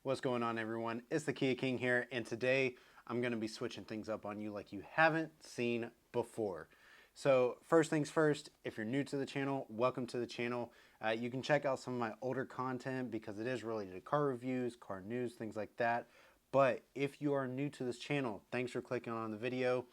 What's going on, everyone? It's the Kia King here, and today I'm going to be switching things up on you like you haven't seen before. So first things first, if you're new to the channel, welcome to the channel. You can check out some of my older content because it is related to car reviews, car news, things like that. But if you are new to this channel, thanks for clicking on the video.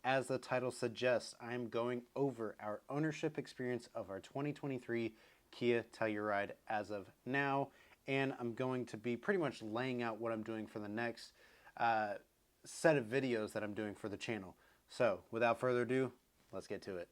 As the title suggests, I'm going over our ownership experience of our 2023 Kia Telluride as of now, and I'm going to be pretty much laying out what I'm doing for the next set of videos that I'm doing for the channel. So without further ado, let's get to it.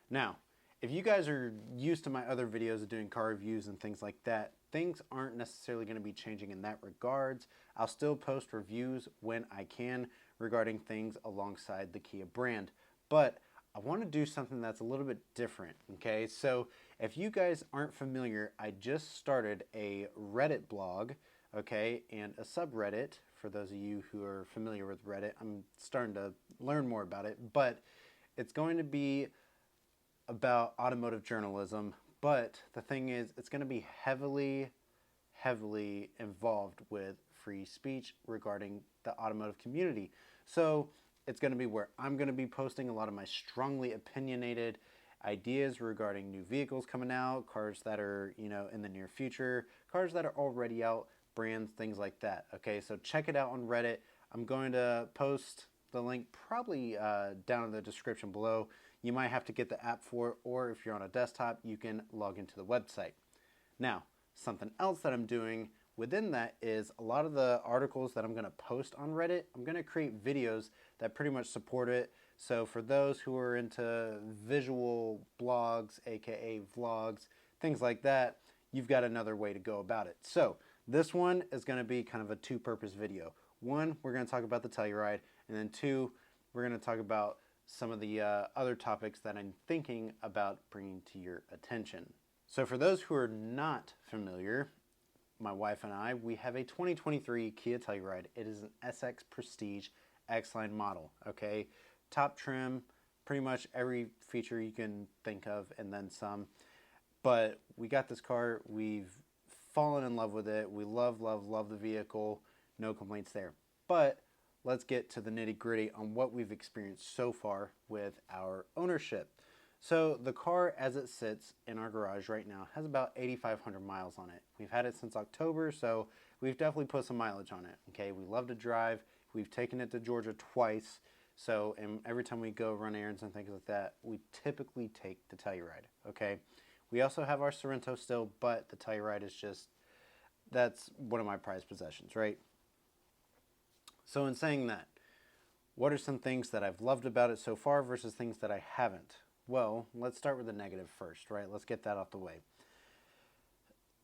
Now, if you guys are used to my other videos of doing car reviews and things like that, things aren't necessarily going to be changing in that regards. I'll still post reviews when I can regarding things alongside the Kia brand, but I want to do something that's a little bit different, okay? So if you guys aren't familiar, I just started a Reddit blog, okay, and a subreddit. For those of you who are familiar with Reddit, I'm starting to learn more about it, but it's going to be about automotive journalism, but the thing is, it's going to be heavily involved with free speech regarding the automotive community. So it's going to be where I'm going to be posting a lot of my strongly opinionated ideas regarding new vehicles coming out, cars that are, in the near future, cars that are already out, brands, things like that. Okay, so check it out on Reddit. I'm going to post the link probably down in the description below. You might have to get the app for it, or if you're on a desktop, you can log into the website. Now, something else that I'm doing within that is a lot of the articles that I'm going to post on Reddit, I'm going to create videos that pretty much support it. So for those who are into visual blogs, aka vlogs, things like that, you've got another way to go about it. So this one is going to be kind of a two-purpose video. One, we're going to talk about the Telluride, and then two, we're going to talk about some of the other topics that I'm thinking about bringing to your attention. So for those who are not familiar, my wife and I, we have a 2023 Kia Telluride. It is an SX Prestige X-Line model, okay? Top trim, pretty much every feature you can think of and then some. But we got this car, we've fallen in love with it. We love the vehicle. No complaints there. But let's get to the nitty-gritty on what we've experienced so far with our ownership. So the car as it sits in our garage right now has about 8,500 miles on it. We've had it since October, so we've definitely put some mileage on it. Okay, we love to drive. We've taken it to Georgia twice. So and every time we go run errands and things like that, we typically take the Telluride. Okay, we also have our Sorento still, but the Telluride is just, that's one of my prized possessions, right? So in saying that, what are some things that I've loved about it so far versus things that I haven't? Well, let's start with the negative first, right? Let's get that out the way.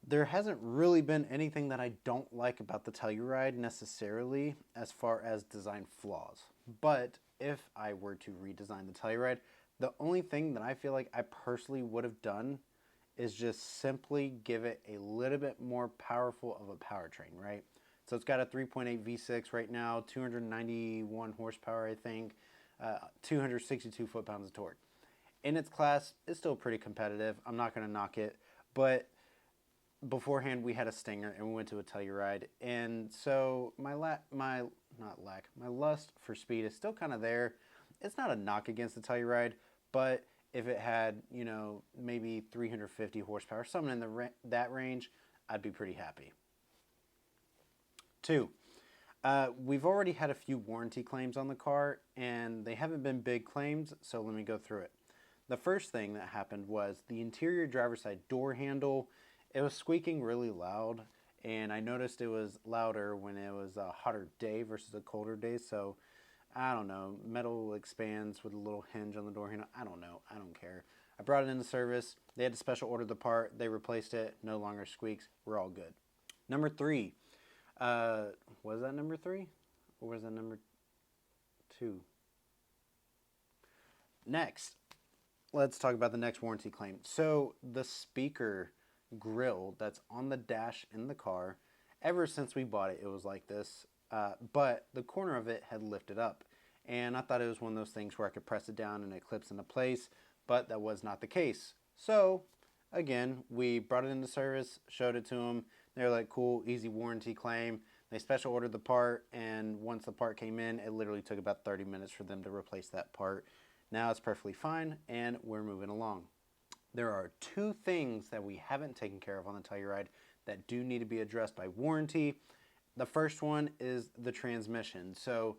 There hasn't really been anything that I don't like about the Telluride necessarily as far as design flaws. But if I were to redesign the Telluride, the only thing that I feel like I personally would have done is just simply give it a little bit more powerful of a powertrain, right? So it's got a 3.8 V6 right now, 291 horsepower, I think, 262 foot-pounds of torque. In its class, it's still pretty competitive. I'm not going to knock it, but beforehand we had a Stinger and we went to a Telluride, and so my lust for speed is still kind of there. It's not a knock against the Telluride, but if it had, maybe 350 horsepower, something in that range, I'd be pretty happy. Two, we've already had a few warranty claims on the car, and they haven't been big claims, so let me go through it. The first thing that happened was the interior driver's side door handle. It was squeaking really loud, and I noticed it was louder when it was a hotter day versus a colder day, so I don't know. Metal expands with a little hinge on the door handle. I don't know. I don't care. I brought it into service. They had to special order the part. They replaced it. No longer squeaks. We're all good. Number three. Was that number three? Or was that number two? Next, let's talk about the next warranty claim. So the speaker grill that's on the dash in the car, ever since we bought it, it was like this. But the corner of it had lifted up. And I thought it was one of those things where I could press it down and it clips into place, but that was not the case. So again, we brought it into service, showed it to them. They're like, cool, easy warranty claim. They special ordered the part, and once the part came in, it literally took about 30 minutes for them to replace that part. Now it's perfectly fine, and we're moving along. There are two things that we haven't taken care of on the Telluride that do need to be addressed by warranty. The first one is the transmission. So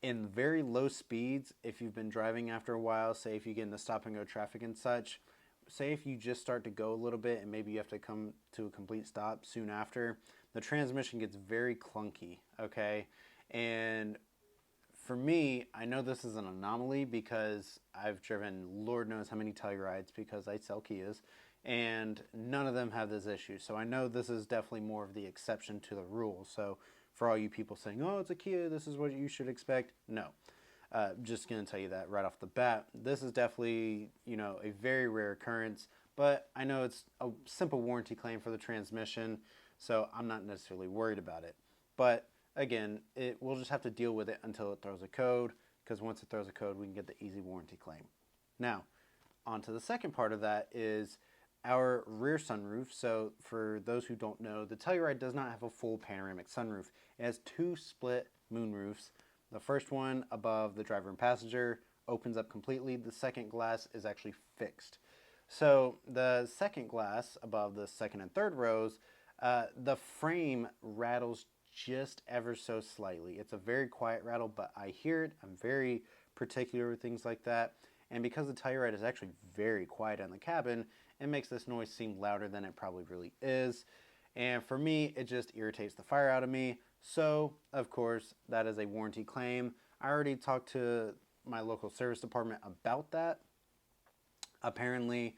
in very low speeds, if you've been driving after a while, say if you get into stop and go traffic and such, say if you just start to go a little bit and maybe you have to come to a complete stop soon after, the transmission gets very clunky, okay? And for me, I know this is an anomaly because I've driven Lord knows how many Tellurides because I sell Kias, and none of them have this issue. So I know this is definitely more of the exception to the rule. So for all you people saying, oh, it's a Kia, this is what you should expect, no. Just going to tell you that right off the bat. This is definitely, a very rare occurrence, but I know it's a simple warranty claim for the transmission, so I'm not necessarily worried about it. But again, we'll just have to deal with it until it throws a code, because once it throws a code, we can get the easy warranty claim. Now, on to the second part of that is our rear sunroof. So for those who don't know, the Telluride does not have a full panoramic sunroof. It has two split moonroofs. The first one above the driver and passenger opens up completely. The second glass is actually fixed. So the second glass above the second and third rows, the frame rattles just ever so slightly. It's a very quiet rattle, but I hear it. I'm very particular with things like that. And because the Telluride is actually very quiet in the cabin, it makes this noise seem louder than it probably really is. And for me, it just irritates the fire out of me. So, of course, that is a warranty claim. I already talked to my local service department about that. Apparently,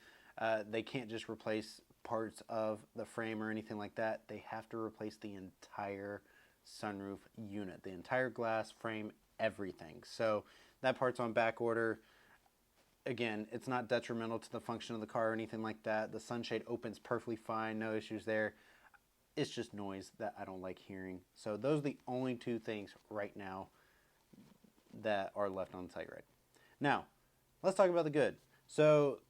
they can't just replace parts of the frame or anything like that. They have to replace the entire sunroof unit, the entire glass, frame, everything. So that part's on back order. Again, it's not detrimental to the function of the car or anything like that. The sunshade opens perfectly fine, no issues there. It's just noise that I don't like hearing. So those are the only two things right now that are left on the Telluride. Now, let's talk about the good. So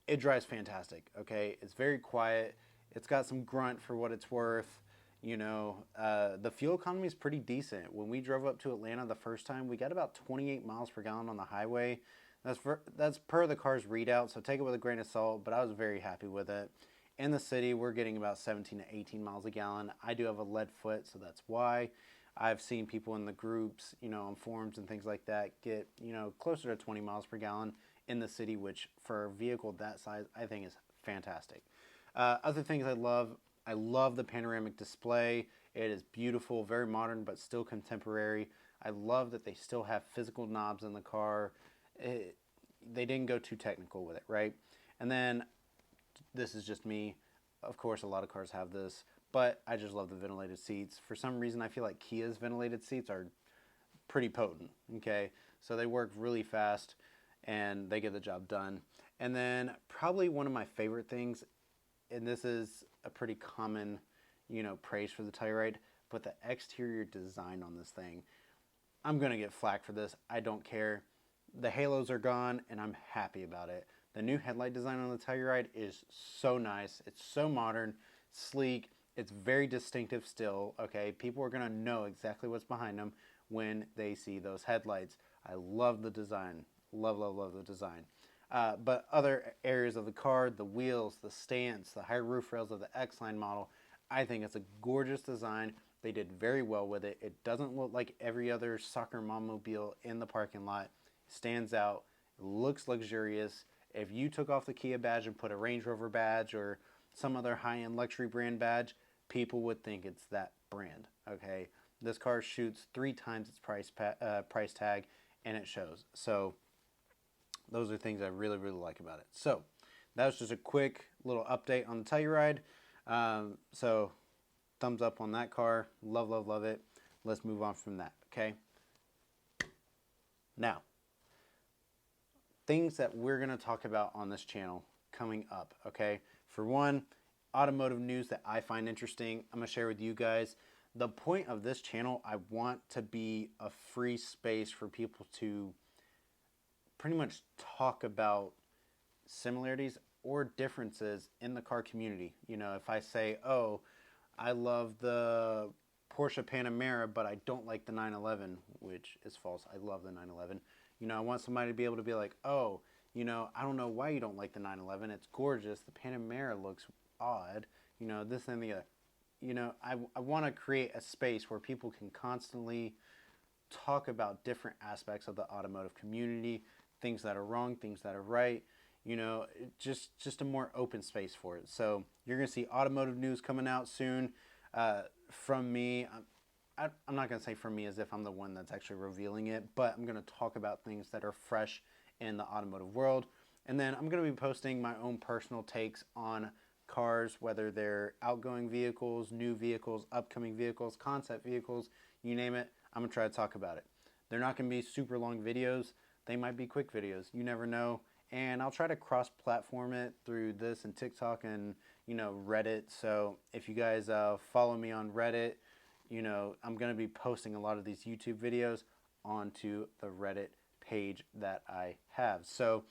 it drives fantastic, okay? It's very quiet. It's got some grunt for what it's worth. The fuel economy is pretty decent. When we drove up to Atlanta the first time, we got about 28 miles per gallon on the highway. That's per the car's readout, so take it with a grain of salt, but I was very happy with it. In the city, we're getting about 17 to 18 miles a gallon. I do have a lead foot, so that's why. I've seen people in the groups, on forums and things like that get, closer to 20 miles per gallon in the city, which for a vehicle that size, I think is fantastic. Other things I love the panoramic display. It is beautiful, very modern, but still contemporary. I love that they still have physical knobs in the car. They didn't go too technical with it, right? And then, this is just me. Of course, a lot of cars have this, but I just love the ventilated seats. For some reason, I feel like Kia's ventilated seats are pretty potent, okay? So they work really fast, and they get the job done. And then, probably one of my favorite things, and this is a pretty common, praise for the Telluride, but the exterior design on this thing. I'm going to get flack for this. I don't care. The halos are gone, and I'm happy about it. The new headlight design on the Telluride is so nice. It's so modern, sleek. It's very distinctive still, okay? People are going to know exactly what's behind them when they see those headlights. I love the design. Love, love, love the design. But other areas of the car, the wheels, the stance, the high roof rails of the X-Line model, I think it's a gorgeous design. They did very well with it. It doesn't look like every other soccer mom-mobile in the parking lot. It stands out. It looks luxurious. If you took off the Kia badge and put a Range Rover badge or some other high-end luxury brand badge, people would think it's that brand, okay? This car shoots 3 times its price tag, and it shows. So those are things I really, really like about it. So that was just a quick little update on the Telluride. So thumbs up on that car. Love, love, love it. Let's move on from that, okay? Now, things that we're going to talk about on this channel coming up, okay? For one, automotive news that I find interesting, I'm going to share with you guys. The point of this channel, I want to be a free space for people to pretty much talk about similarities. or differences in the car community. You know, if I say, oh, I love the Porsche Panamera, but I don't like the 911, which is false. I love the 911. You know, I want somebody to be able to be like, oh, you know, I don't know why you don't like the 911. It's gorgeous. The Panamera looks odd. You know, this and the other. You know, I want to create a space where people can constantly talk about different aspects of the automotive community, things that are wrong, things that are right. You know, just a more open space for it. So you're going to see automotive news coming out soon from me. I'm not going to say from me as if I'm the one that's actually revealing it, but I'm going to talk about things that are fresh in the automotive world. And then I'm going to be posting my own personal takes on cars, whether they're outgoing vehicles, new vehicles, upcoming vehicles, concept vehicles, you name it. I'm going to try to talk about it. They're not going to be super long videos. They might be quick videos. You never know. And I'll try to cross-platform it through this and TikTok and, you know, Reddit. So if you guys follow me on Reddit, you know, I'm going to be posting a lot of these YouTube videos onto the Reddit page that I have. So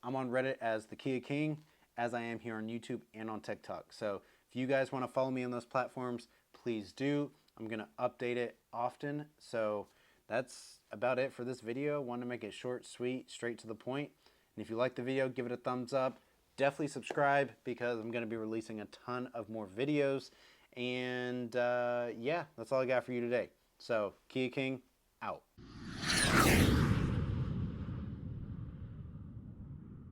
I'm on Reddit as the Kia King, as I am here on YouTube and on TikTok. So if you guys want to follow me on those platforms, please do. I'm going to update it often. So that's about it for this video. I wanted to make it short, sweet, straight to the point. And if you like the video, give it a thumbs up. Definitely subscribe because I'm going to be releasing a ton of more videos. And yeah, that's all I got for you today. So Kia King, out.